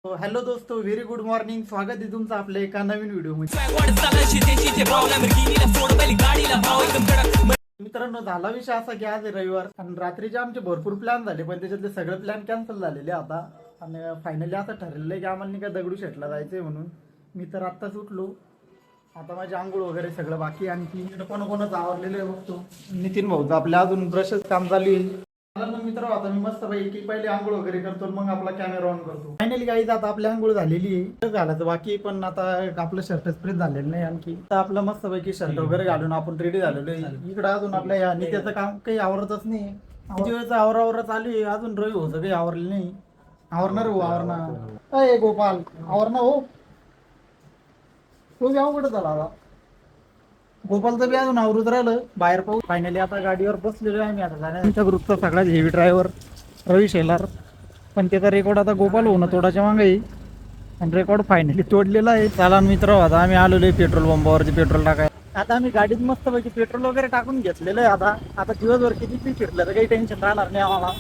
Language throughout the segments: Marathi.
हॅलो दोस्तो, व्हेरी गुड मॉर्निंग. स्वागत आहे तुमचं आपल्या एका नवीन व्हिडिओमध्ये. मित्रांनो, झाला विषय असा की आज आहे रविवार आणि रात्रीचे आमचे भरपूर प्लॅन झाले, पण त्याच्यातले सगळे प्लॅन कॅन्सल झालेले आता. आणि फायनली असं ठरलेलं आहे की आम्हाला नाही का दगडूशेठला जायचंय म्हणून. मी तर आत्ताच उठलो. आता माझी आंघोळ वगैरे सगळं बाकी, आणखी कोणाकोणाचं आवरलेलं आहे बघतो. नितीन भाऊचं आपल्या अजून ब्रशच काम चालू आहे. चला मग मित्र, आता मी मस्त पैकी पहिले आंघोळ वगैरे करतो, मग आपला कॅमेरा ऑन करतो. फायनली काही आता आपली आंघोळ झालेली आहे. झालं तर बाकी, पण आता आपलं शर्ट प्रेस झालेलं नाही. आणखी तर आपलं मस्त पैकी शर्ट वगैरे घालून आपण रेडी झालेलो आहे. इकडं अजून आपल्या या नित्याचं काम काही आवरतच नाही. किती वेळचं आवरा चालू आहे, अजून रवी होतं काही आवरलं नाही. आवरणार हो, आवरणार. अय गोपाल, आवरणार हो. तो जाऊ कुठं झाला आता. गोपालचं बी अजून आवृत राहिलं बाहेर पाहू. फायनली आता गाडीवर बसलेलो आहे मी. आता आमच्या ग्रुपचा सगळ्यात हेवी ड्रायव्हर रवी शेलार, पण त्याचा रेकॉर्ड आता गोपाल होणं तोडाच्या मागे आहे. आणि रेकॉर्ड फायनली तोडलेला आहे. चला मित्र, आता आम्ही आलेलो आहे पेट्रोल पंपावरती पेट्रोल टाकाय. आता आम्ही गाडीत मस्त पैकी पेट्रोल वगैरे टाकून घेतलेलं आहे. आता दिवसभर किती फिरलं तर काही टेन्शन राहणार नाही आम्हाला.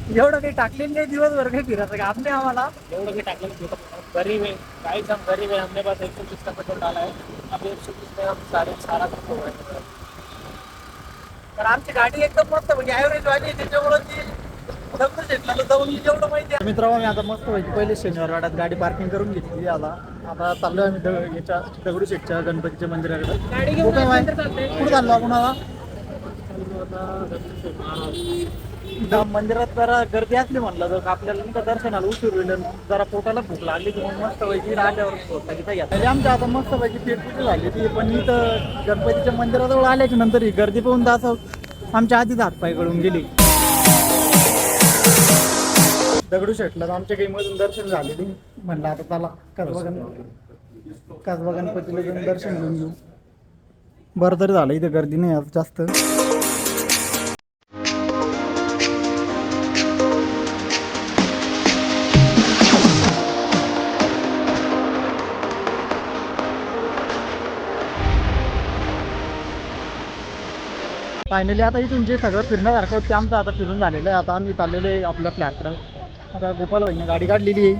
एवढं काही टाकलेलं नाही दिवसभर, काही फिरायचं काम नाही आम्हाला. एवढं काही टाकलं गरीब आहे, काही जण गरीब आहे. हमने पास 120 का पेट्रोल डाला है. अभी 120 में हम सारा खर्च हो रहे हैं. तर आमची गाडी एकदम मस्त म्हणजे ॲव्हरेज वाली आहे, त्याच्यामुळे ती दगडूशेठला जाऊन जेवढं माहिती आहे. मित्रांनो, मी आता मस्त म्हणजे पहिले शनिवार वाड्यात गाडी पार्किंग करून घेतली. आता चाललोय आम्ही याच्या दगडूशेठच्या गणपतीच्या मंदिराकडे. कुठं चाललो आपण आता? मंदिरात जरा गर्दी असली म्हणलं तर आपल्याला नाही का दर्शनाला उशीर होईल. जरा पोटाला भूक लागली की मग मस्त पैकी राहिल्यावर घेतली. आमच्या आता मस्त पैकी पेटपूजी झाली ती, पण इथं गणपतीच्या मंदिराजवळ आल्याच्या नंतर ही गर्दी पाहून तर असं आमच्या आधीच हातपाय गळून गेली. दगडूशेठला आमच्या काही मधून दर्शन झालेली. म्हणलं आता चला कसबा गणपतीला जाऊन दर्शन घेऊन घेऊ. बरं तरी झालं, इथं गर्दी नाही आज जास्त. फायनली आता इथून जे सगळं फिरण्यासारखं होतं ते आमचं आता फिरून झालेलं आहे. आता आम्ही चाललेलो आहे आपल्या फ्लॅटकडं. आता गोपाल भाईने गाडी काढलेली आहे.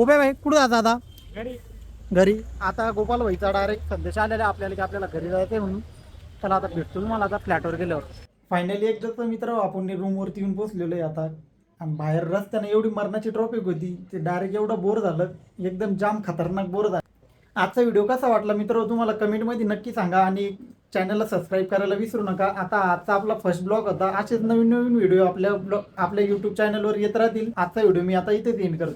उभे भाई कुठं जाता आता? घरी. आता गोपाल भाईचा डायरेक्ट संदेश आलेला आहे आपल्याला की आपल्याला घरी जायचं म्हणून. चला आता भेटतो तुम्हाला आता फ्लॅटवर गेल्यावर. फायनली एकदा मित्र आपण रूमवरती येऊन पोहोचलेलो आहे आता. आणि बाहेर रस्त्याने एवढी मरणाची ट्रॉफिक होती, ते डायरेक्ट एवढं बोर झालं, एकदम जाम खतरनाक बोर झालं. आजचा व्हिडिओ कसा वाटला मित्र तुम्हाला कमेंटमध्ये नक्की सांगा, आणि चॅनलला सबस्क्राईब करायला विसरू नका. आता आजचा आपला फर्स्ट ब्लॉग होता. असेच नवीन नवीन व्हिडिओ आपल्या यूट्यूब चॅनलवर येत राहतील. आजचा व्हिडिओ मी आता इथेच एंड करतो.